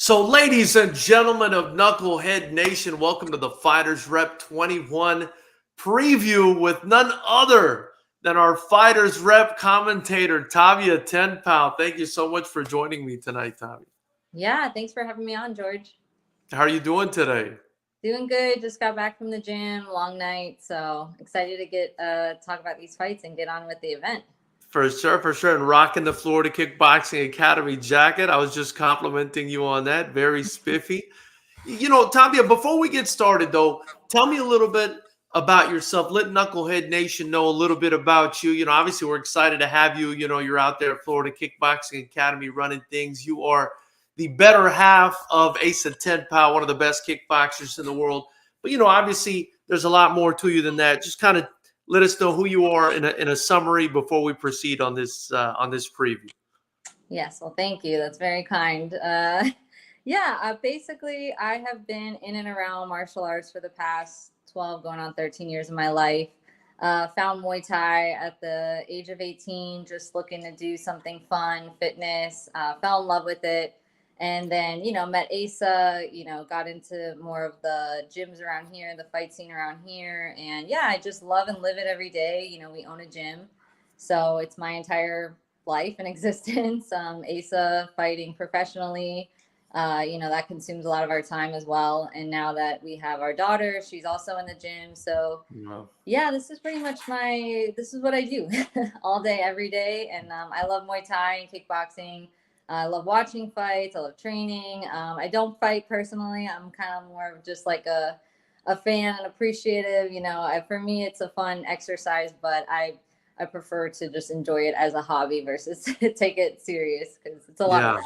So, ladies and gentlemen of Knucklehead Nation, welcome to the Fighters Rep 21 preview with none other than our Fighters Rep commentator, Tavia Ten Pow. Thank you so much for joining me tonight, Tavia. Yeah, thanks for having me on, George. How are you doing today? Doing good. Just got back from the gym, long night, so excited to get talk about these fights and get on with the event. For sure, for sure. And rocking the Florida Kickboxing Academy jacket. I was just complimenting you on that. Very spiffy. Tavia, before we get started, though, tell me a little bit about yourself. Let Knucklehead Nation know a little bit about you. Obviously, we're excited to have you. You're out there at Florida Kickboxing Academy running things. You are the better half of Asa Ten Pow, one of the best kickboxers in the world. But, obviously, there's a lot more to you than that. Just kind of let us know who you are in a summary before we proceed on this preview. Yes, well, thank you. That's very kind. Basically, I have been in and around martial arts for the past 12, going on 13 years of my life. Found Muay Thai at the age of 18, just looking to do something fun, fitness, fell in love with it. And then, met Asa, got into more of the gyms around here, the fight scene around here. And yeah, I just love and live it every day. We own a gym. So it's my entire life and existence. Asa fighting professionally, that consumes a lot of our time as well. And now that we have our daughter, she's also in the gym. So yeah, this is pretty much this is what I do all day, every day. And I love Muay Thai and kickboxing. I love watching fights. I love training. I don't fight personally. I'm kind of more of just like a fan and appreciative. For me, it's a fun exercise, but I prefer to just enjoy it as a hobby versus take it serious because it's a lot of work.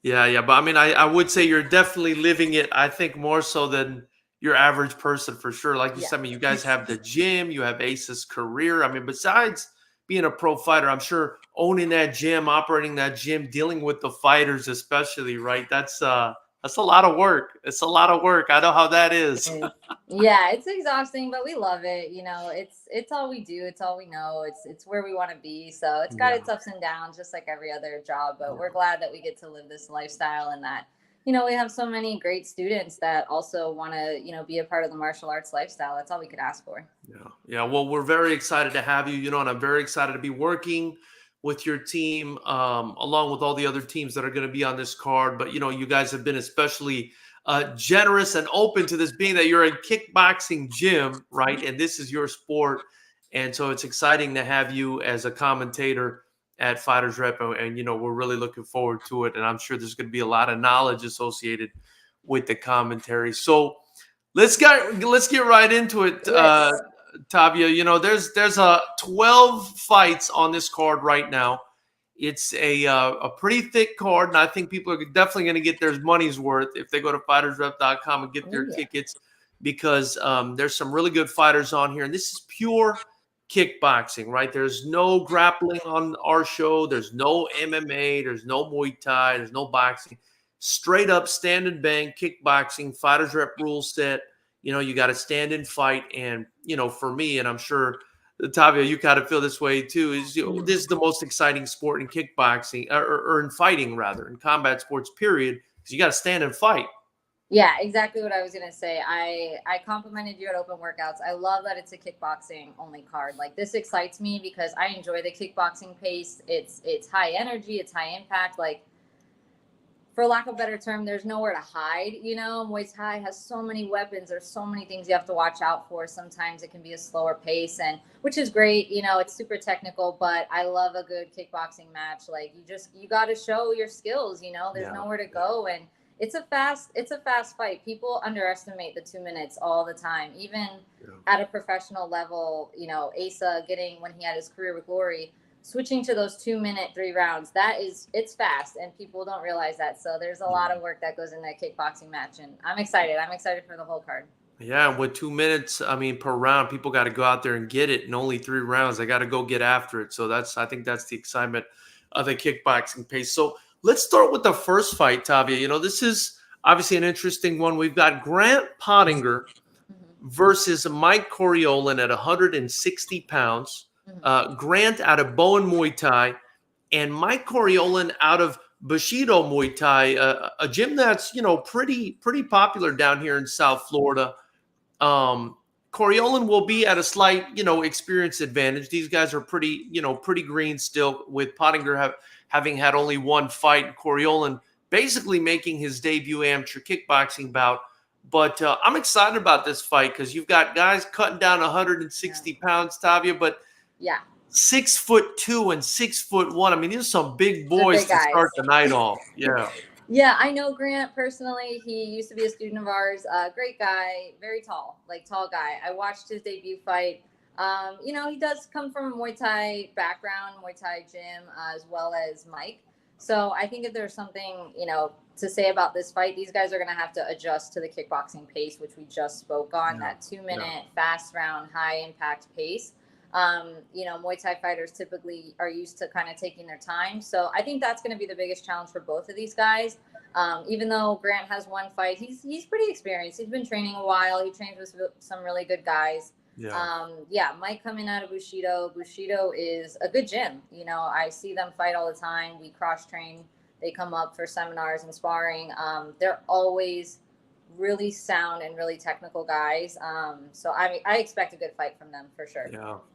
Yeah. But I mean, I would say you're definitely living it, I think, more so than your average person for sure. Like you said, I mean, you guys have the gym, you have Ace's career. I mean, besides being a pro fighter, I'm sure owning that gym, operating that gym, dealing with the fighters especially, right? That's a lot of work. It's a lot of work. I know how that is. Yeah, it's exhausting, but we love it. It's all we do. It's all we know. It's where we want to be. So it's got its ups and downs, just like every other job. But we're glad that we get to live this lifestyle and that, we have so many great students that also want to, be a part of the martial arts lifestyle. That's all we could ask for. Yeah. Well, we're very excited to have you, and I'm very excited to be working with your team, along with all the other teams that are going to be on this card. But, you guys have been especially generous and open to this, being that you're a kickboxing gym, right? And this is your sport. And so it's exciting to have you as a commentator at Fighters Rep. And, we're really looking forward to it. And I'm sure there's going to be a lot of knowledge associated with the commentary. So let's get right into it. Yes. Tavia, there's 12 fights on this card right now. It's a pretty thick card, and I think people are definitely going to get their money's worth if they go to FightersRep.com and get their tickets, because there's some really good fighters on here, and this is pure kickboxing, right? There's no grappling on our show. There's no MMA. There's no Muay Thai. There's no boxing. Straight up stand and bang kickboxing, Fighters Rep rule set. You got to stand and fight. And, for me, and I'm sure, Tavia, you kind of feel this way too, is this is the most exciting sport in kickboxing, or in fighting, rather, in combat sports, period, because you got to stand and fight. Yeah, exactly what I was going to say. I complimented you at Open Workouts. I love that it's a kickboxing only card. Like, this excites me because I enjoy the kickboxing pace. It's high energy. It's high impact. Like, for lack of a better term, there's nowhere to hide. Muay Thai has so mmany weapons. There's so many things you have to watch out for. Sometimes it can be a slower pace, and which is great. It's super technical, but I love a good kickboxing match. Like, you got to show your skills. There's nowhere to go, and it's a fast fight. People underestimate the 2 minutes all the time, even at a professional level. Asa when he had his career with Glory, switching to those 2 minute 3 rounds, it's fast, and people don't realize that. So there's a lot of work that goes in that kickboxing match, and I'm excited for the whole card. Yeah, with 2 minutes, I mean, per round, people got to go out there and get it, and only 3 rounds, they got to go get after it. So I think that's the excitement of the kickboxing pace. So let's start with the first fight, Tavia. This is obviously an interesting one. We've got Grant Pottinger versus Mike Coriolan at 160 pounds. Grant out of Bowen Muay Thai, and Mike Coriolan out of Bushido Muay Thai, a gym that's, pretty popular down here in South Florida. Coriolan will be at a slight, experience advantage. These guys are pretty green still, with Pottinger having had only one fight. Coriolan basically making his debut amateur kickboxing bout. But I'm excited about this fight because you've got guys cutting down 160 pounds, Tavia, but Yeah. 6'2" and 6'1". I mean, these are some big They're boys big to guys. start the night off. Yeah. Yeah, I know Grant personally. He used to be a student of ours. Great guy, very tall, like tall guy. I watched his debut fight. He does come from a Muay Thai background, Muay Thai gym, as well as Mike. So I think if there's something, to say about this fight, these guys are going to have to adjust to the kickboxing pace, which we just spoke on, that 2-minute fast round, high impact pace. Muay Thai fighters typically are used to kind of taking their time. So I think that's going to be the biggest challenge for both of these guys. Even though Grant has one fight, he's pretty experienced. He's been training a while. He trains with some really good guys. Mike coming out of Bushido. Bushido is a good gym. I see them fight all the time. We cross train. They come up for seminars and sparring. They're always really sound and really technical guys. So I expect a good fight from them for sure.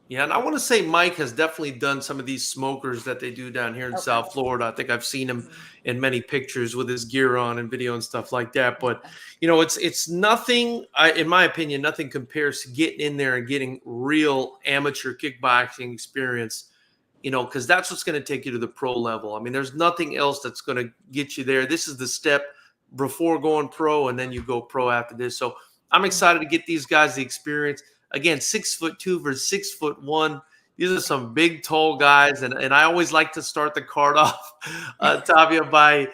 Yeah. And I want to say Mike has definitely done some of these smokers that they do down here in South Florida. I think I've seen him in many pictures with his gear on and video and stuff like that. But, it's nothing, in my opinion, nothing compares to getting in there and getting real amateur kickboxing experience, because that's what's going to take you to the pro level. I mean, there's nothing else that's going to get you there. This is the step before going pro, and then you go pro after this. So I'm excited to get these guys the experience. Again, 6'2" versus 6'1". These are some big, tall guys, and I always like to start the card off, Tavia, by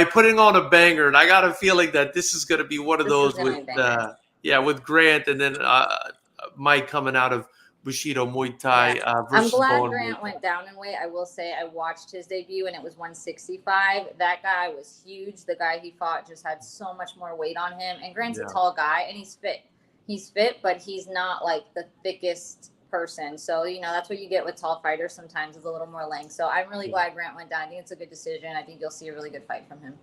putting on a banger. And I got a feeling that this is going to be one of those with Grant, and then Mike coming out of Bushido Muay Thai versus I'm glad Bowen Grant went down in weight. I will say I watched his debut and it was 165. That guy was huge. The guy he fought just had so much more weight on him. And Grant's a tall guy and he's fit. He's fit, but he's not like the thickest person. So, that's what you get with tall fighters sometimes, is a little more length. So I'm really glad Grant went down. I think it's a good decision. I think you'll see a really good fight from him.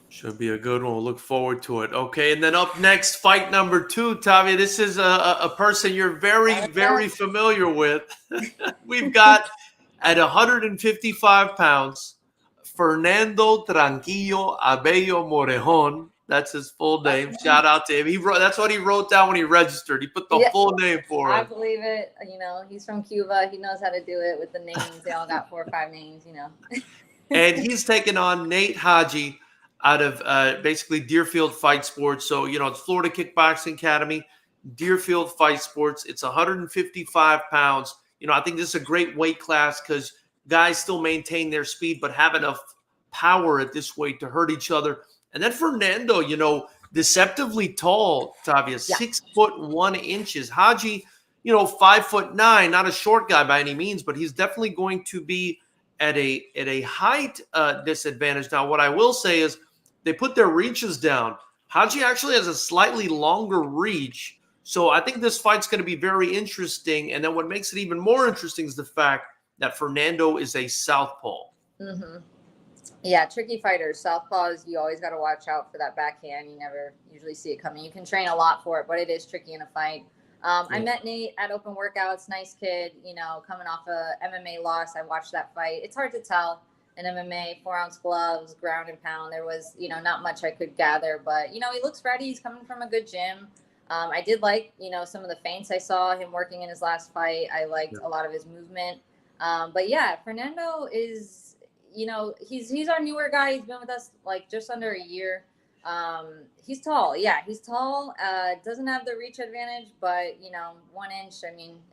Should be a good one. We'll look forward to it. Okay, and then up next, fight number 2, Tavia. This is a person you're very, very familiar with. We've got at 155 pounds, Fernando Tranquillo Abello Morejon. That's his full name. Shout out to him. That's what he wrote down when he registered. He put the full name for it. I believe it. He's from Cuba. He knows how to do it with the names. They all got 4 or 5 names, And he's taking on Nate Haji out of basically Deerfield Fight Sports. So, it's Florida Kickboxing Academy, Deerfield Fight Sports. It's 155 pounds. I think this is a great weight class because guys still maintain their speed but have enough power at this weight to hurt each other. And then Fernando, deceptively tall, Tavia, 6'1". Haji, 5'9", not a short guy by any means, but he's definitely going to be at a height disadvantage. Now, what I will say is they put their reaches down. Haji actually has a slightly longer reach. So I think this fight's going to be very interesting. And then what makes it even more interesting is the fact that Fernando is a southpaw. Mm-hmm. Yeah, tricky fighters. Southpaws, you always got to watch out for that backhand. You never usually see it coming. You can train a lot for it, but it is tricky in a fight. I met Nate at Open Workouts. Nice kid, coming off a MMA loss. I watched that fight. It's hard to tell in MMA, 4-ounce gloves, ground and pound. There was, not much I could gather, but, he looks ready. He's coming from a good gym. I did like, some of the feints I saw him working in his last fight. I liked a lot of his movement. But yeah, Fernando is, he's our newer guy. He's been with us like just under a year. He's tall. Yeah, he's tall. Doesn't have the reach advantage, but 1 inch,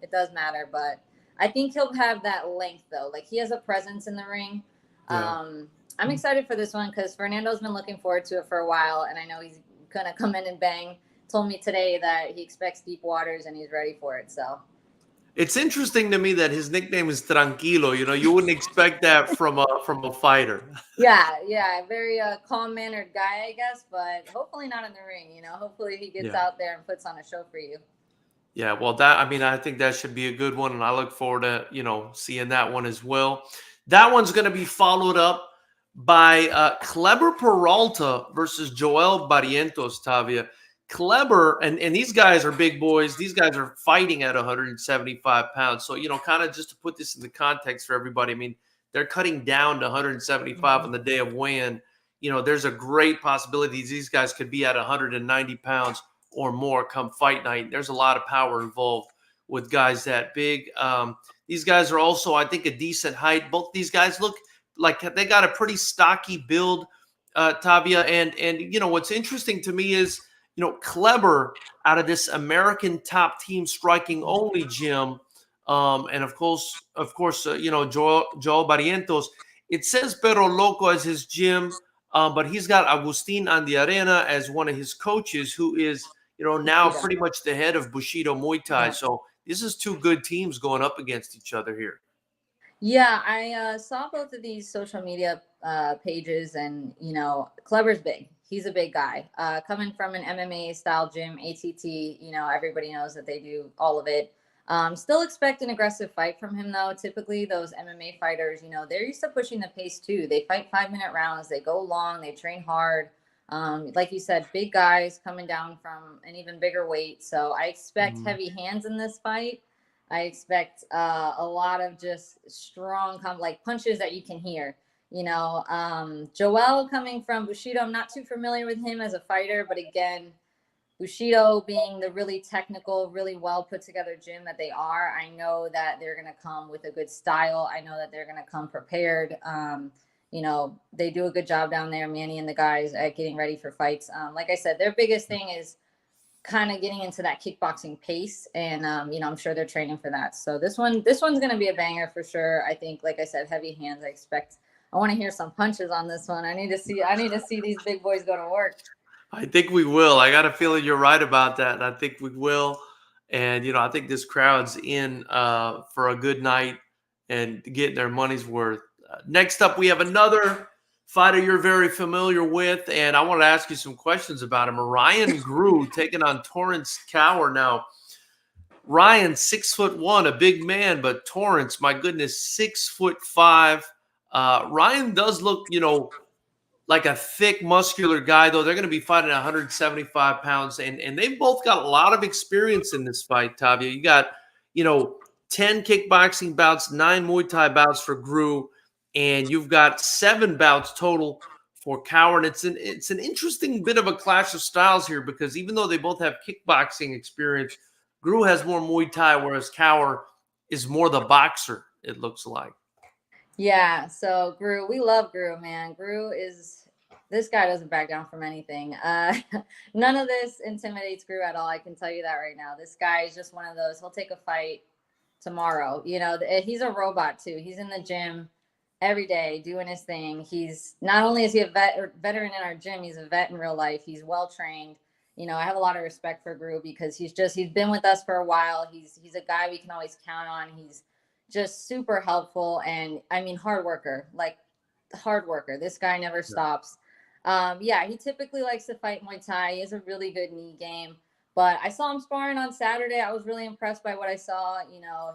it does matter. But I think he'll have that length though. Like he has a presence in the ring. I'm excited for this one because Fernando's been looking forward to it for a while, and I know he's gonna come in and bang. Told me today that he expects deep waters and he's ready for it. So it's interesting to me that his nickname is Tranquilo. You wouldn't expect that from a fighter. Yeah, very calm-mannered guy, I guess, but hopefully not in the ring. Hopefully he gets out there and puts on a show for you. Yeah, well, I think that should be a good one, and I look forward to seeing that one as well. That one's going to be followed up by Kleber Peralta versus Joel Barrientos, Tavia. Kleber, and these guys are big boys. These guys are fighting at 175 pounds. So, kind of just to put this in the context for everybody, I mean, they're cutting down to 175 on the day of weigh-in. There's a great possibility these guys could be at 190 pounds or more come fight night. There's a lot of power involved with guys that big. These guys are also, I think, a decent height. Both these guys look like they got a pretty stocky build, Tavia. And what's interesting to me is, Kleber out of this American top team striking only gym, and of course, Joel Barrientos. It says Perro Loco as his gym, but he's got Agustin Andiarena as one of his coaches, who is now pretty much the head of Bushido Muay Thai. So this is two good teams going up against each other here. Yeah, I saw both of these social media pages, and Kleber's big. He's a big guy. Coming from an MMA style gym, ATT, everybody knows that they do all of it. Still expect an aggressive fight from him, though. Typically, those MMA fighters, they're used to pushing the pace too. They fight 5-minute rounds. They go long. They train hard. Like you said, big guys coming down from an even bigger weight. So I expect heavy hands in this fight. I expect a lot of just strong, like punches that you can hear. Joel coming from Bushido, I'm not too familiar with him as a fighter, but again, Bushido being the really technical, really well put together gym that they are, I know that they're going to come with a good style. I know that they're going to come prepared. They do a good job down there, Manny and the guys, at getting ready for fights. Like I said, their biggest thing is kind of getting into that kickboxing pace, and I'm sure they're training for that. So this one's going to be a banger for sure. I think, like I said, heavy hands. I want to hear some punches on this one. I need to see these big boys go to work. I think we will. I got a feeling you're right about that. And I think we will. And, I think this crowd's in for a good night and getting their money's worth. Next up, we have another fighter you're very familiar with, and I want to ask you some questions about him. Ryan Greu taking on Torrence Cower. Now, Ryan, 6'1", a big man, but Torrence, my goodness, 6'5". Ryan does look, like a thick, muscular guy, though. They're going to be fighting 175 pounds, and they've both got a lot of experience in this fight, Tavia. You got, 10 kickboxing bouts, 9 Muay Thai bouts for Greu, and you've got 7 bouts total for Cower. And it's an interesting bit of a clash of styles here, because even though they both have kickboxing experience, Greu has more Muay Thai, whereas Cower is more the boxer, it looks like. Yeah, so Greu, we love Greu, man. This guy doesn't back down from anything. None of this intimidates Greu at all. I can tell you that right now. This guy is just one of those. He'll take a fight tomorrow. He's a robot too. He's in the gym every day doing his thing. He's not only is he a veteran in our gym, he's a vet in real life. He's well trained. I have a lot of respect for Greu because he's been with us for a while. He's a guy we can always count on. He's just super helpful, and hard worker. This guy never stops. He typically likes to fight Muay Thai. He has a really good knee game, but I saw him sparring on Saturday. I was really impressed by what I saw.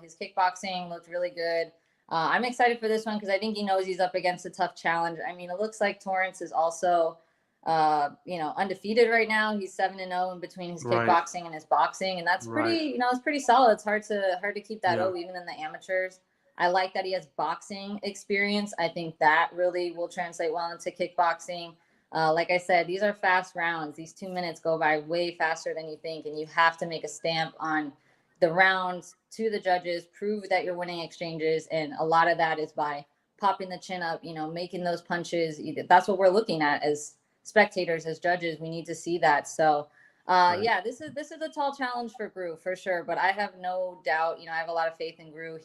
His kickboxing looked really good. I'm excited for this one because I think he knows he's up against a tough challenge. It looks like Torrence is also undefeated right now. He's 7-0 in between his kickboxing and his boxing, and that's pretty, it's pretty solid. It's hard to keep that even in the amateurs. I like that he has boxing experience. I think that really will translate well into kickboxing. Like I said, these are fast rounds. These 2 minutes go by way faster than you think, and you have to make a stamp on the rounds to the judges, prove that you're winning exchanges, and a lot of that is by popping the chin up, making those punches. That's what we're looking at as spectators, as judges. We need to see that. So this is a tall challenge for Greu for sure, but I have no doubt, I have a lot of faith in Greu.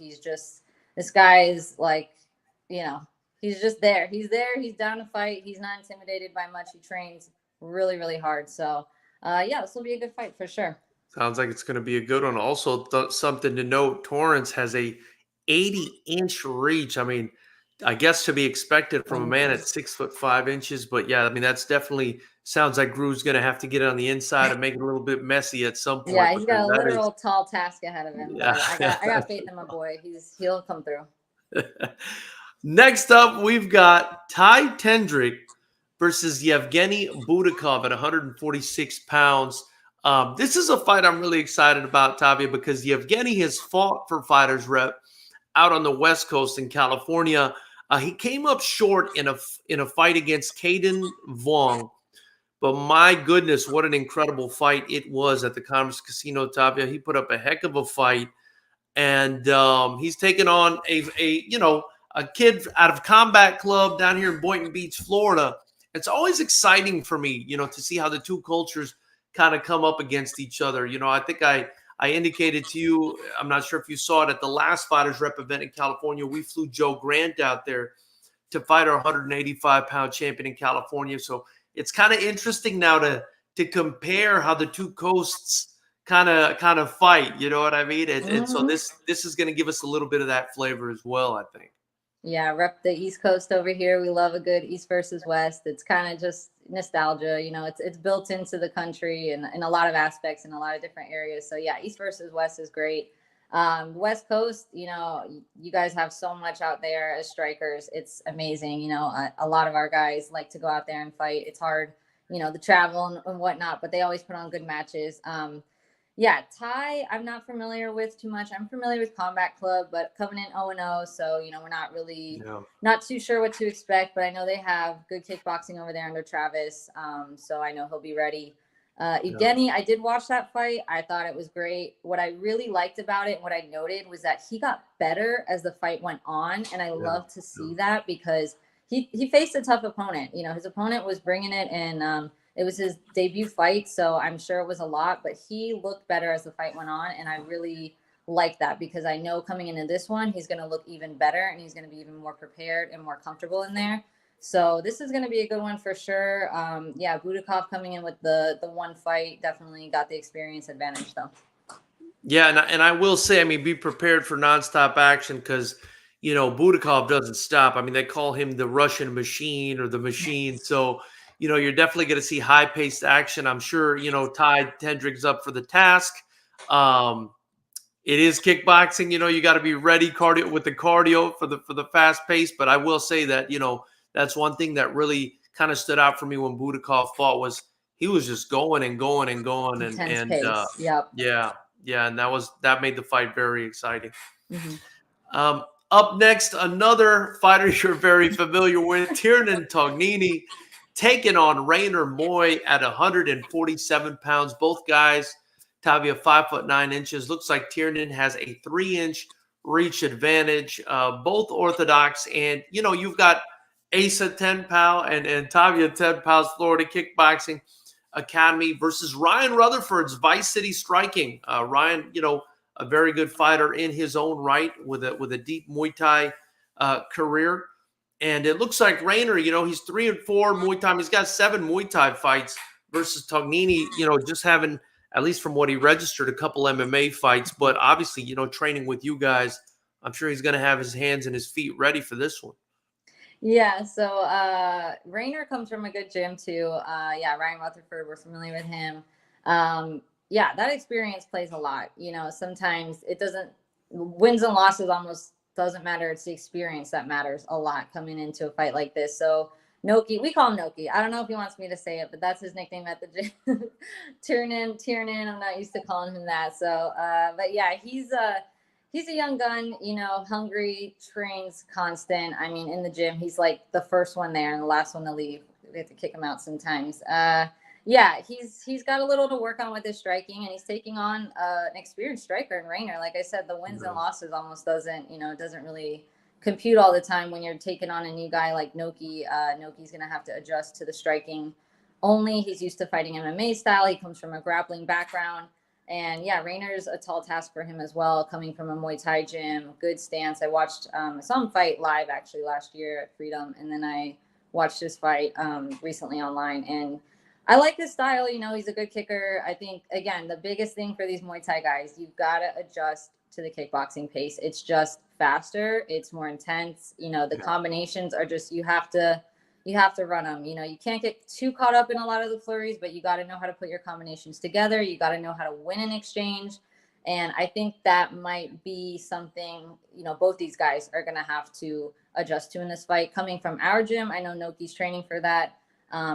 This guy is like, he's just there. He's down to fight. He's not intimidated by much. He trains really, really hard. So this will be a good fight for sure. Sounds like it's going to be a good one. Also, something to note, Torrence has a 80-inch reach. I guess to be expected from a man at 6'5". But yeah, that's definitely sounds like Gru's going to have to get it on the inside and make it a little bit messy at some point. Yeah, he's got a literal tall task ahead of him. Yeah. I got faith in my boy. He'll come through. Next up, we've got Ty Tendrick versus Yevgeny Budakov at 146 pounds. This is a fight I'm really excited about, Tavia, because Yevgeny has fought for Fighters Rep out on the West Coast in California. He came up short in a fight against Caden Vong. But my goodness, what an incredible fight it was at the Commerce Casino, Tavia. He put up a heck of a fight. And he's taken on a kid out of Combat Club down here in Boynton Beach, Florida. It's always exciting for me, to see how the two cultures kind of come up against each other. I think I indicated to you, I'm not sure if you saw it at the last Fighters Rep event in California. We flew Joe Grant out there to fight our 185-pound champion in California. So it's kind of interesting now to compare how the two coasts kind of fight, you know what I mean? And so this is going to give us a little bit of that flavor as well, I think. Yeah, rep the East Coast over here. We love a good East versus West. It's kind of just nostalgia, it's built into the country and in a lot of aspects in a lot of different areas. So yeah, East versus West is great. West Coast, you guys have so much out there as strikers. It's amazing. A lot of our guys like to go out there and fight. It's hard, the travel and whatnot, but they always put on good matches. Yeah, Ty, I'm not familiar with too much. I'm familiar with Combat Club, but coming in 0-0, so we're not really not too sure what to expect. But I know they have good kickboxing over there under Travis, so I know he'll be ready. Evgeny, I did watch that fight. I thought it was great. What I really liked about it, and what I noted, was that he got better as the fight went on, and I love to see that because he faced a tough opponent. His opponent was bringing it, and it was his debut fight, so I'm sure it was a lot, but he looked better as the fight went on, and I really like that because I know coming into this one, he's going to look even better, and he's going to be even more prepared and more comfortable in there. So this is going to be a good one for sure. Yeah, Budakov coming in with the one fight definitely got the experience advantage, though. Yeah, and I will say, be prepared for nonstop action because, Budakov doesn't stop. They call him the Russian machine or the machine, so – you're definitely going to see high-paced action. I'm sure, Ty Tendrick's up for the task. It is kickboxing. You got to be ready for the fast pace. But I will say that, that's one thing that really kind of stood out for me when Budakov fought was he was just going and going and going. Intense pace. Yep. Yeah. And that made the fight very exciting. Mm-hmm. Up next, another fighter you're very familiar with, Tiernan Tognini, taking on Rainer Moy at 147 pounds. Both guys, Tavia, 5'9". Looks like Tiernan has a 3-inch reach advantage. Both orthodox, and you've got Asa Ten Pow and Tavia Ten Pow's Florida Kickboxing Academy versus Ryan Rutherford's Vice City Striking. Ryan, a very good fighter in his own right with a deep Muay Thai career. And it looks like Rainer, he's 3-4 Muay Thai. He's got 7 Muay Thai fights versus Tognini, just having, at least from what he registered, a couple MMA fights. But obviously, training with you guys, I'm sure he's going to have his hands and his feet ready for this one. Yeah, so Rainer comes from a good gym too. Yeah, Ryan Rutherford, we're familiar with him. Yeah, that experience plays a lot. Sometimes it doesn't, wins and losses almost doesn't matter. It's the experience that matters a lot coming into a fight like this. So Noki, we call him Noki. I don't know if he wants me to say it, but that's his nickname at the gym. Tiernan. I'm not used to calling him that. So, but yeah, he's a young gun, hungry, trains constant. In the gym, he's like the first one there and the last one to leave. We have to kick him out sometimes. Yeah, he's got a little to work on with his striking, and he's taking on an experienced striker in Rainer. Like I said, the wins and losses almost doesn't really compute all the time when you're taking on a new guy like Noki. Noki's going to have to adjust to the striking only. He's used to fighting MMA style. He comes from a grappling background. And yeah, Rainer's a tall task for him as well, coming from a Muay Thai gym, good stance. I watched some fight live actually last year at Freedom, and then I watched his fight recently online, and I like his style. He's a good kicker. I think, again, the biggest thing for these Muay Thai guys, you've got to adjust to the kickboxing pace. It's just faster. It's more intense. The combinations are just, you have to run them. You can't get too caught up in a lot of the flurries, but you got to know how to put your combinations together. You got to know how to win an exchange. And I think that might be something, both these guys are going to have to adjust to in this fight. Coming from our gym, I know Noki's training for that.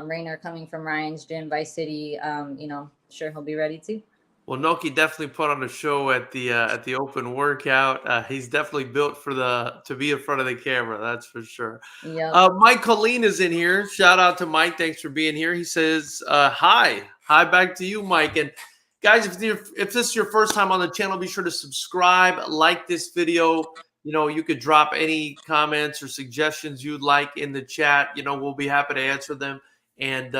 Rainer coming from Ryan's gym, Vice City, sure he'll be ready too. Well, Noki definitely put on a show at the open workout. He's definitely built to be in front of the camera. That's for sure. Yep. Mike Coriolan is in here. Shout out to Mike. Thanks for being here. He says, hi back to you, Mike. And guys, if this is your first time on the channel, be sure to subscribe, like this video. You could drop any comments or suggestions you'd like in the chat. We'll be happy to answer them. And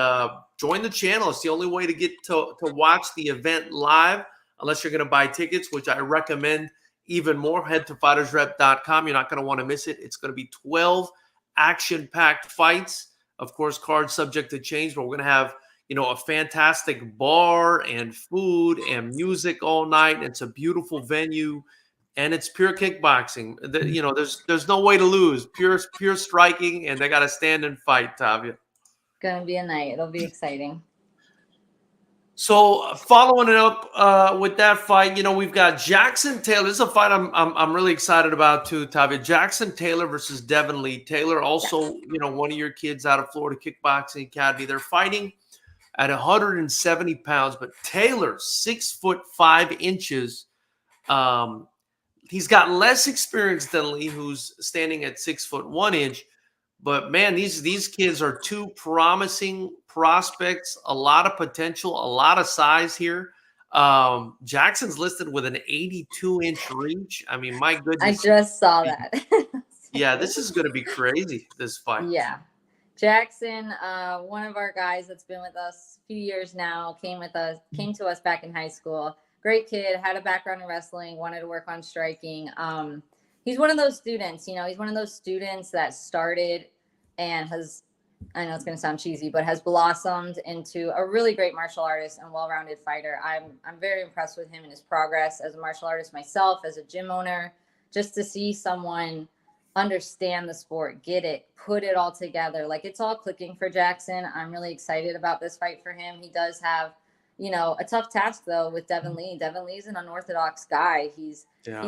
join the channel. It's the only way to get to watch the event live, unless you're going to buy tickets, which I recommend even more. Head to FightersRep.com. You're not going to want to miss it. It's going to be 12 action-packed fights. Of course, cards subject to change, but we're going to have a fantastic bar and food and music all night. It's a beautiful venue, and it's pure kickboxing. There's no way to lose. Pure striking, and they got to stand and fight, Tavia. Gonna be a night. It'll be exciting. So following it up with that fight, we've got Jackson Taylor. This is a fight I'm really excited about too, Tavia. Jackson Taylor versus Devin Lee. Taylor also, one of your kids out of Florida Kickboxing Academy. They're fighting at 170 pounds, but Taylor 6'5". He's got less experience than Lee, who's standing at 6'1". But man, these kids are two promising prospects, a lot of potential, a lot of size here. Jackson's listed with an 82-inch reach. I mean, my goodness. I just saw that. Yeah, this is going to be crazy, this fight. Yeah. Jackson, one of our guys that's been with us a few years now, came to us back in high school. Great kid, had a background in wrestling, wanted to work on striking. He's one of those students, he's one of those students that started and has, I know it's going to sound cheesy, but has blossomed into a really great martial artist and well-rounded fighter. I'm very impressed with him and his progress as a martial artist myself, as a gym owner, just to see someone understand the sport, get it, put it all together. Like, it's all clicking for Jackson. I'm really excited about this fight for him. He does have, a tough task though with Devin Lee. Devin Lee's an unorthodox guy. He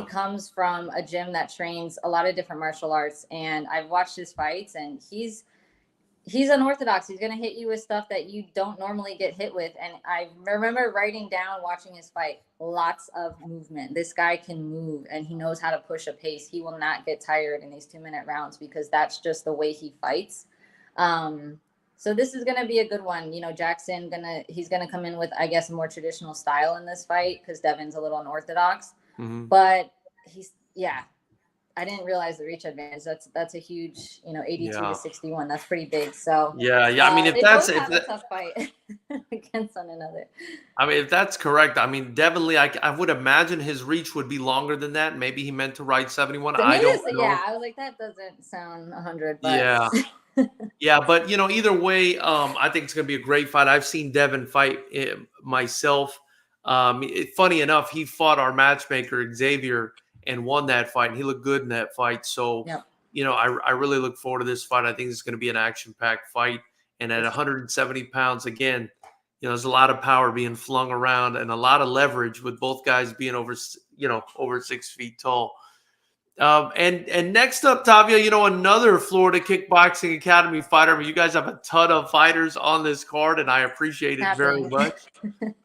comes from a gym that trains a lot of different martial arts, and I've watched his fights, and he's unorthodox. He's going to hit you with stuff that you don't normally get hit with. And I remember writing down, watching his fight, lots of movement. This guy can move, and he knows how to push a pace. He will not get tired in these 2-minute rounds because that's just the way he fights. So this is going to be a good one. Jackson, he's going to come in with, I guess, a more traditional style in this fight because Devin's a little unorthodox. Mm-hmm. But I didn't realize the reach advantage. That's a huge, 82 to 61. That's pretty big. So yeah. I mean, if that's a tough fight against one another. I mean, if that's correct, I mean, Devin Lee, I would imagine his reach would be longer than that. Maybe he meant to write 71. I don't know. Yeah, I was like, that doesn't sound 100. But. Yeah. Yeah, but either way, I think it's going to be a great fight. I've seen Devin fight myself. Funny enough, he fought our matchmaker Xavier and won that fight, and he looked good in that fight. So, I really look forward to this fight. I think it's going to be an action-packed fight. And at 170 pounds, again, there's a lot of power being flung around and a lot of leverage with both guys being over 6 feet tall. And next up, Tavia, another Florida Kickboxing Academy fighter. I mean, you guys have a ton of fighters on this card, and I appreciate it very much.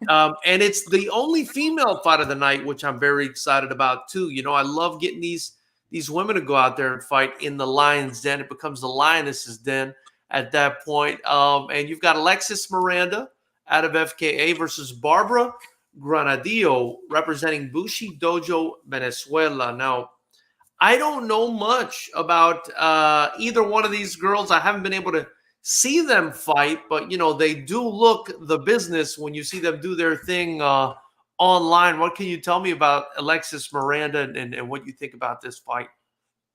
And it's the only female fight of the night, which I'm very excited about too. I love getting these women to go out there and fight in the lion's den. It becomes the lioness's den at that point. And you've got Alexis Miranda out of FKA versus Barbara Granado representing Bushi Dojo Venezuela. Now, I don't know much about either one of these girls. I haven't been able to see them fight, but, they do look the business when you see them do their thing online. What can you tell me about Alexis Miranda and what you think about this fight?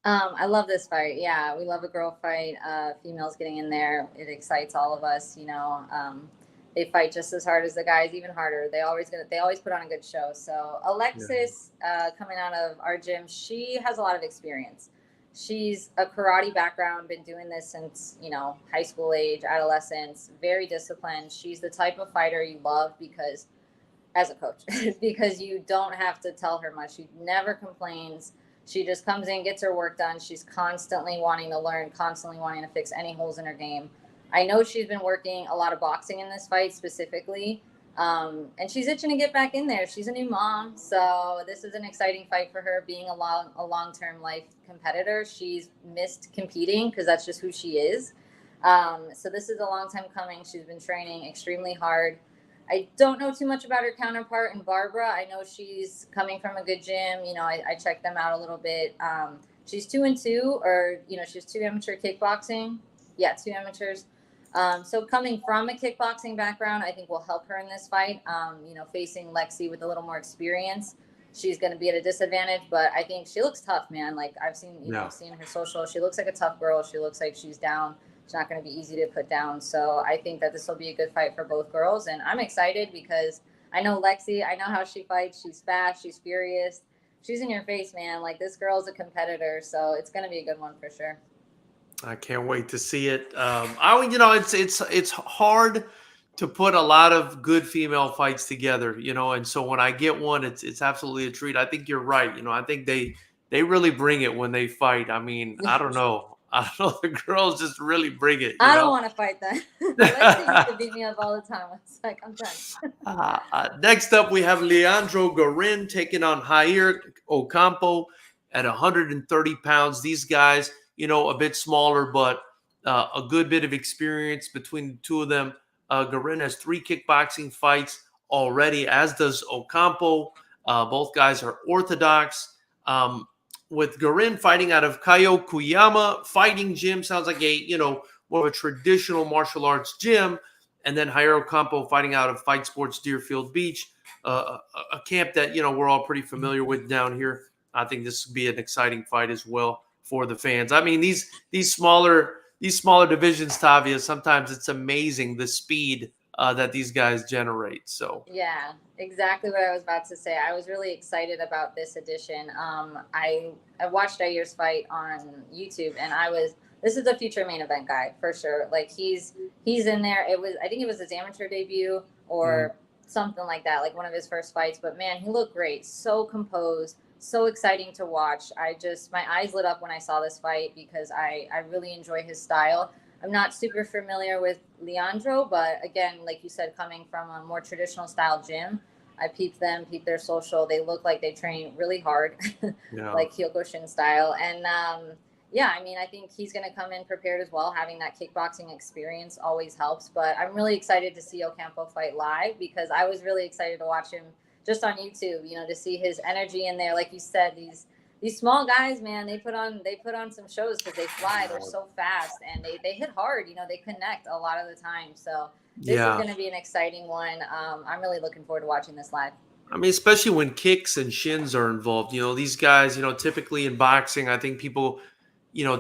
I love this fight. Yeah, we love a girl fight. Females getting in there. It excites all of us, They fight just as hard as the guys, even harder. They always put on a good show. So Alexis, coming out of our gym, she has a lot of experience. She's a karate background, been doing this since, high school age, adolescence, very disciplined. She's the type of fighter you love because as a coach because you don't have to tell her much. She never complains. She just comes in, gets her work done. She's constantly wanting to learn, constantly wanting to fix any holes in her game. I know she's been working a lot of boxing in this fight specifically, and she's itching to get back in there. She's a new mom, so this is an exciting fight for her. Being a long-term life competitor, she's missed competing because that's just who she is. So this is a long time coming. She's been training extremely hard. I don't know too much about her counterpart in Barbara. I know she's coming from a good gym. You know, I checked them out a little bit. She's 2-2, or she's 2 amateur kickboxing. Yeah, 2 amateurs. So coming from a kickboxing background, I think will help her in this fight. Facing Lexi with a little more experience, she's going to be at a disadvantage. But I think she looks tough, man. Like I've seen, seen her social. She looks like a tough girl. She looks like she's down. It's not going to be easy to put down. So I think that this will be a good fight for both girls. And I'm excited because I know Lexi. I know how she fights. She's fast. She's furious. She's in your face, man. Like this girl's a competitor. So it's going to be a good one for sure. I can't wait to see it. It's hard to put a lot of good female fights together, and so when I get one, it's absolutely a treat. I think you're right. I think they really bring it when they fight. I mean, I don't know. The girls just really bring it. I don't want to fight them. Lexi used to beat me up all the time. It's like, I'm done. Next up, we have Leandro Garin taking on Jair Ocampo at 130 pounds. These guys, a bit smaller, but a good bit of experience between the two of them. Garin has 3 kickboxing fights already, as does Ocampo. Both guys are orthodox. With Garin fighting out of Kaio Kuyama Fighting Gym, sounds like a, more of a traditional martial arts gym. And then Jair Ocampo fighting out of Fight Sports Deerfield Beach, a camp that, we're all pretty familiar with down here. I think this would be an exciting fight as well for the fans. I mean, these smaller divisions, Tavia, sometimes it's amazing the speed that these guys generate. So yeah, exactly what I was about to say. I was really excited about this edition. I watched Jair's fight on YouTube, and this is a future main event guy for sure. Like he's in there. I think it was his amateur debut or something like that, like one of his first fights. But man, he looked great, so composed, so exciting to watch. My eyes lit up when I saw this fight because I really enjoy his style. I'm not super familiar with Leandro, but again, like you said, coming from a more traditional style gym, I peeped their social. They look like they train really hard, like Kyokushin style. And I think he's going to come in prepared as well. Having that kickboxing experience always helps. But I'm really excited to see Ocampo fight live because I was really excited to watch him just on YouTube, to see his energy in there. Like you said, these small guys, man, they put on some shows because they fly. They're so fast and they hit hard. They connect a lot of the time. So this is going to be an exciting one. I'm really looking forward to watching this live. I mean, especially when kicks and shins are involved. These guys, typically in boxing, I think people,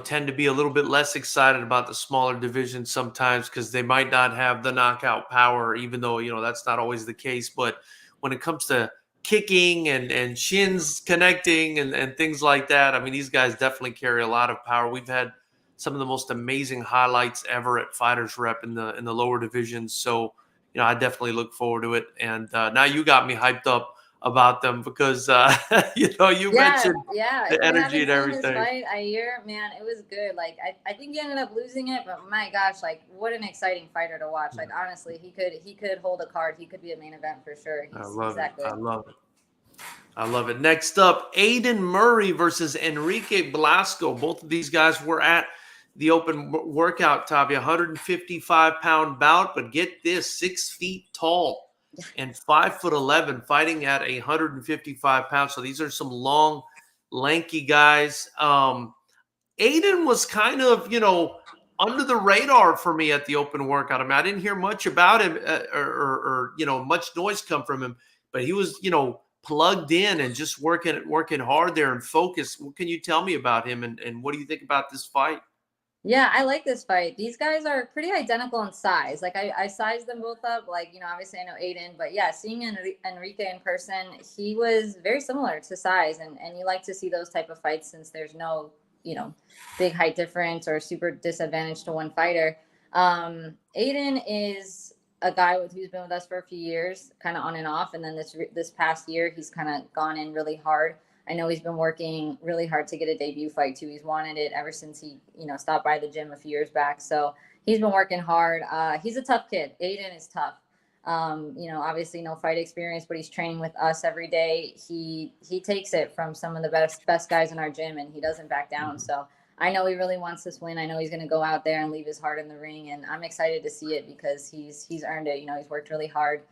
tend to be a little bit less excited about the smaller divisions sometimes because they might not have the knockout power, even though, that's not always the case. But when it comes to kicking and shins connecting and things like that, I mean, these guys definitely carry a lot of power. We've had some of the most amazing highlights ever at FightersRep in the lower divisions. So, I definitely look forward to it. And now you got me hyped up about them because, you mentioned the energy and everything. This fight, man, it was good. Like, I think he ended up losing it, but my gosh, like, what an exciting fighter to watch. Like, honestly, he could hold a card. He could be a main event for sure. I love it. Next up, Aiden Murray versus Enrique Blasco. Both of these guys were at the open workout, Tavia, 155-pound bout, but get this, 6 feet tall and 5'11", fighting at 155 pounds. So these are some long, lanky guys. Aiden was kind of, under the radar for me at the open workout. I mean, I didn't hear much about him or much noise come from him, but he was, plugged in and just working hard there and focused. What can you tell me about him and what do you think about this fight? Yeah, I like this fight. These guys are pretty identical in size. Like I sized them both up. Like, obviously I know Aiden, but yeah, seeing Enrique in person, he was very similar to size. And you like to see those type of fights since there's no, big height difference or super disadvantage to one fighter. Aiden is a guy who's been with us for a few years, kind of on and off, and then this past year he's kind of gone in really hard. I know he's been working really hard to get a debut fight too. He's wanted it ever since he, stopped by the gym a few years back. So he's been working hard. He's a tough kid. Aiden is tough. Obviously no fight experience, but he's training with us every day. He takes it from some of the best guys in our gym, and he doesn't back down. So I know he really wants this win. I know he's going to go out there and leave his heart in the ring, and I'm excited to see it because he's earned it. He's worked really hard.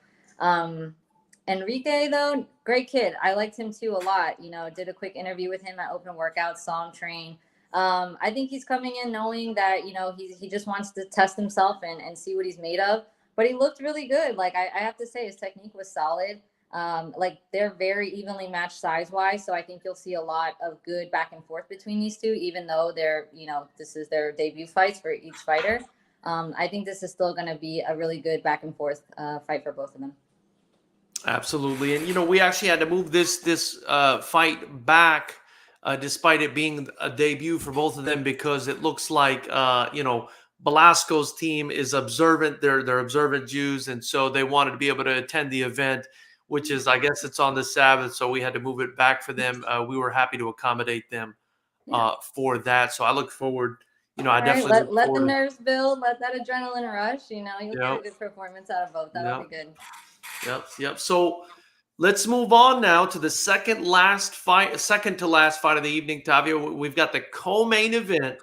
Enrique, though, great kid. I liked him too a lot. Did a quick interview with him at Open Workouts, saw him train. I think he's coming in knowing that, he just wants to test himself and see what he's made of. But he looked really good. Like, I have to say his technique was solid. They're very evenly matched size-wise. So I think you'll see a lot of good back and forth between these two, even though they're, this is their debut fights for each fighter. I think this is still going to be a really good back and forth fight for both of them. Absolutely. And, we actually had to move this fight back despite it being a debut for both of them because it looks like, Velasco's team is observant. They're observant Jews. And so they wanted to be able to attend the event, which is, I guess it's on the Sabbath. So we had to move it back for them. We were happy to accommodate them for that. So I look forward, I definitely let the nerves build, let that adrenaline rush, you'll get a good performance out of both. That'll be good. Yep. So let's move on now to the second to last fight of the evening, Tavia. We've got the co-main event,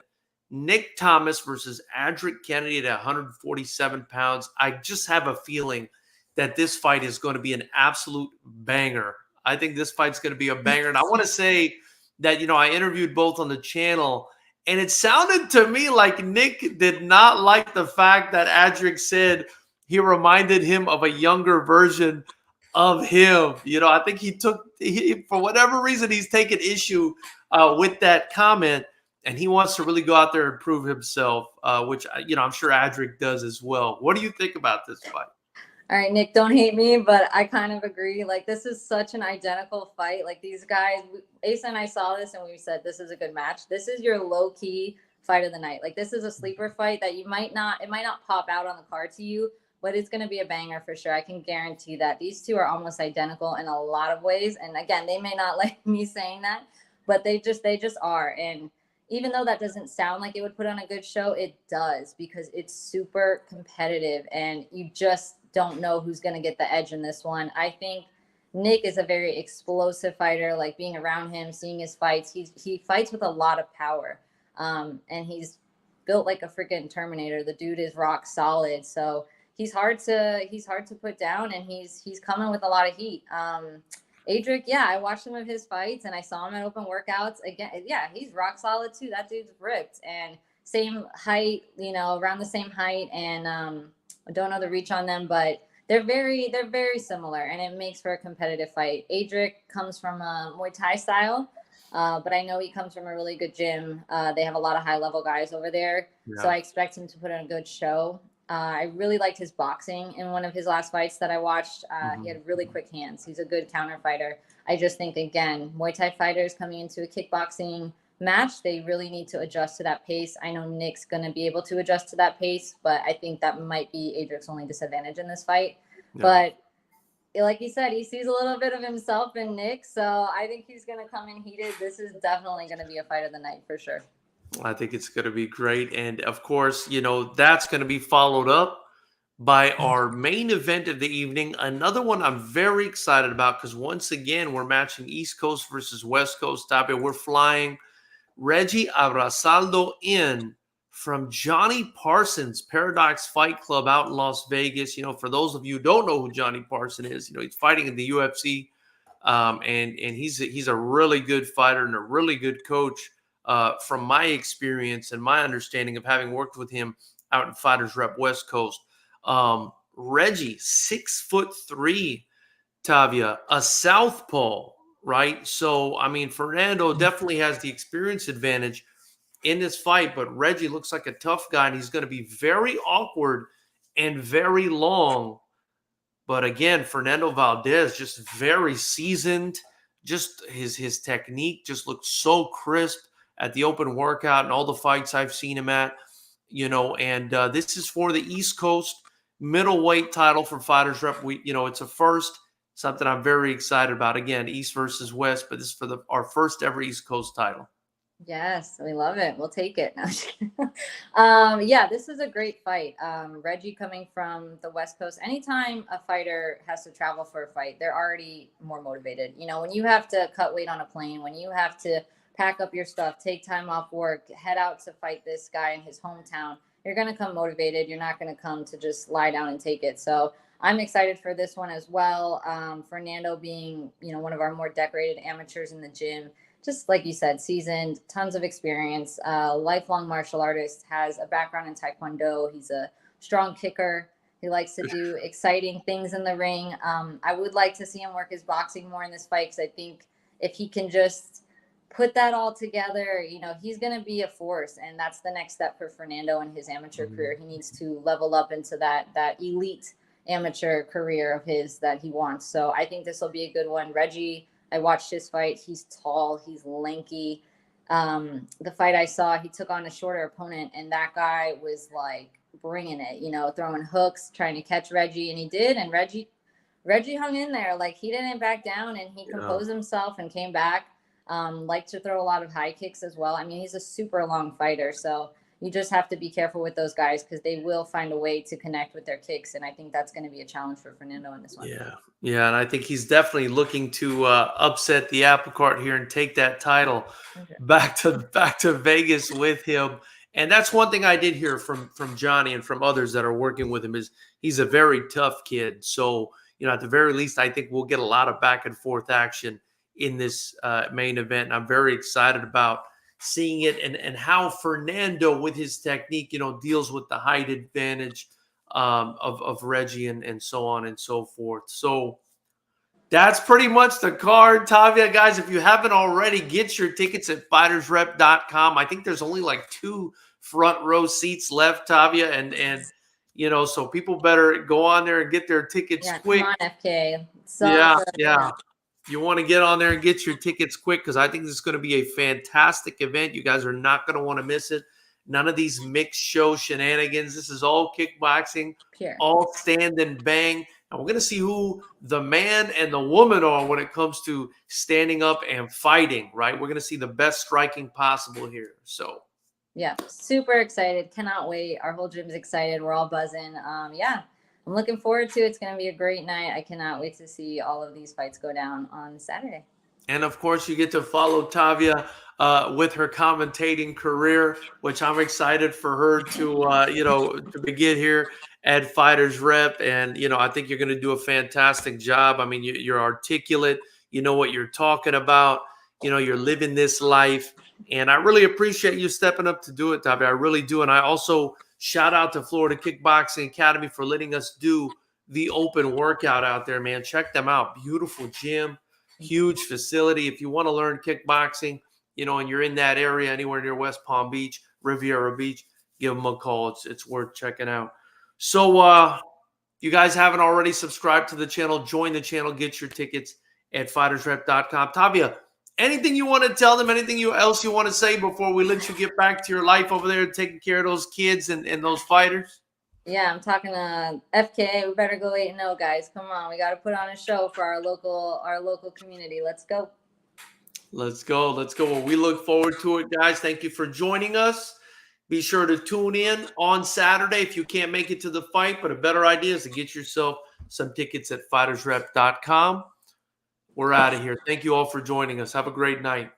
Nick Thomas versus Adri Kennedy at 147 pounds. I just have a feeling that this fight is going to be an absolute banger. I think this fight's going to be a banger. And I want to say that, I interviewed both on the channel, and it sounded to me like Nick did not like the fact that Adri said he reminded him of a younger version of him. I think for whatever reason, he's taken issue with that comment, and he wants to really go out there and prove himself, which, I'm sure Adri does as well. What do you think about this fight? All right, Nick, don't hate me, but I kind of agree. Like, this is such an identical fight. Like, these guys, Asa and I saw this, and we said, this is a good match. This is your low-key fight of the night. Like, this is a sleeper fight that it might not pop out on the card to you, but it's going to be a banger for sure. I can guarantee that. These two are almost identical in a lot of ways. And again, they may not like me saying that, but they just are. And even though that doesn't sound like it would put on a good show, it does, because it's super competitive and you just don't know who's going to get the edge in this one. I think Nick is a very explosive fighter. Like, being around him, seeing his fights, he fights with a lot of power. And he's built like a freaking Terminator. The dude is rock solid. So he's hard to put down, and he's coming with a lot of heat. Adric, I watched some of his fights and I saw him at Open Workouts. Again, he's rock solid too. That dude's ripped, and same height, around the same height. And I don't know the reach on them, but they're very similar, and it makes for a competitive fight. Adric comes from a Muay Thai style, but I know he comes from a really good gym. They have a lot of high level guys over there, so I expect him to put in a good show. I really liked his boxing in one of his last fights that I watched. He had really quick hands. He's a good counter fighter. I just think, again, Muay Thai fighters coming into a kickboxing match, they really need to adjust to that pace. I know Nick's going to be able to adjust to that pace, but I think that might be Adric's only disadvantage in this fight. Yeah. But like you said, he sees a little bit of himself in Nick, so I think he's going to come in heated. This is definitely going to be a fight of the night for sure. I think it's going to be great. And of course, that's going to be followed up by our main event of the evening. Another one I'm very excited about, because once again, we're matching East Coast versus West Coast. We're flying Reggie Abrasaldo in from Johnny Parsons Paradox Fight Club out in Las Vegas. For those of you who don't know who Johnny Parsons is, he's fighting in the UFC. And he's a really good fighter and a really good coach. From my experience and my understanding of having worked with him out in FightersRep West Coast. Reggie, 6'3", Tavia, a southpaw, right? So, Fernando definitely has the experience advantage in this fight, but Reggie looks like a tough guy, and he's going to be very awkward and very long. But again, Fernando Valdez, just very seasoned. Just his technique just looks so crisp at the Open Workout and all the fights I've seen him at, and this is for the East Coast. middleweight title for Fighters Rep. It's a first, something I'm very excited about. Again, East versus West, but this is for our first ever East Coast title. Yes, we love it. We'll take it. Yeah, this is a great fight. Reggie coming from the West Coast. Anytime a fighter has to travel for a fight, they're already more motivated. When you have to cut weight on a plane, when you have to pack up your stuff, take time off work, head out to fight this guy in his hometown, you're going to come motivated. You're not going to come to just lie down and take it. So I'm excited for this one as well. Fernando being, one of our more decorated amateurs in the gym, just like you said, seasoned, tons of experience, lifelong martial artist, has a background in Taekwondo. He's a strong kicker. He likes to do exciting things in the ring. I would like to see him work his boxing more in this fight, because I think if he can just put that all together, he's going to be a force. And that's the next step for Fernando in his amateur career. He needs to level up into that elite amateur career of his that he wants. So I think this will be a good one. Reggie, I watched his fight. He's tall. He's lanky. The fight I saw, he took on a shorter opponent, and that guy was like bringing it, throwing hooks, trying to catch Reggie, and he did. And Reggie hung in there. Like, he didn't back down, and he composed himself and came back. Liked to throw a lot of high kicks as well. I mean, he's a super long fighter, so you just have to be careful with those guys, because they will find a way to connect with their kicks, and I think that's going to be a challenge for Fernando in this one. Yeah, and I think he's definitely looking to upset the apple cart here and take that title back to Vegas with him. And that's one thing I did hear from Johnny and from others that are working with him, is he's a very tough kid. So, at the very least, I think we'll get a lot of back and forth action in this main event. And I'm very excited about seeing it, and how Fernando, with his technique, deals with the height advantage of Reggie and so on and so forth. So that's pretty much the card, Tavia. Guys, if you haven't already, get your tickets at FightersRep.com. I think there's only like 2 front row seats left, Tavia, and so people better go on there and get their tickets quick. Come on, FK. Yeah. You want to get on there and get your tickets quick, because I think this is going to be a fantastic event. You guys are not going to want to miss it. None of these mixed show shenanigans. This is all kickboxing, all stand and bang. And we're going to see who the man and the woman are when it comes to standing up and fighting, right? We're going to see the best striking possible here. So, yeah, super excited. Cannot wait. Our whole gym's excited. We're all buzzing. I'm looking forward to it. It's going to be a great night. I cannot wait to see all of these fights go down on Saturday. And, of course, you get to follow Tavia with her commentating career, which I'm excited for her to begin here at Fighters Rep. And, I think you're going to do a fantastic job. I mean, you're articulate. You know what you're talking about. You're living this life. And I really appreciate you stepping up to do it, Tavia. I really do. And I also shout out to Florida Kickboxing Academy for letting us do the open workout out there, man. Check them out. Beautiful gym, huge facility. If you want to learn kickboxing, and you're in that area, anywhere near West Palm Beach, Riviera Beach, give them a call. It's worth checking out. So you guys haven't already subscribed to the channel, join the channel, get your tickets at FightersRep.com. Tavia, anything you want to tell them, anything else you want to say before we let you get back to your life over there, taking care of those kids and those fighters? Yeah, I'm talking to FK. We better go 8-0, guys. Come on, we got to put on a show for our local community. Let's go. Let's go. Well, we look forward to it, guys. Thank you for joining us. Be sure to tune in on Saturday if you can't make it to the fight, but a better idea is to get yourself some tickets at FightersRep.com. We're out of here. Thank you all for joining us. Have a great night.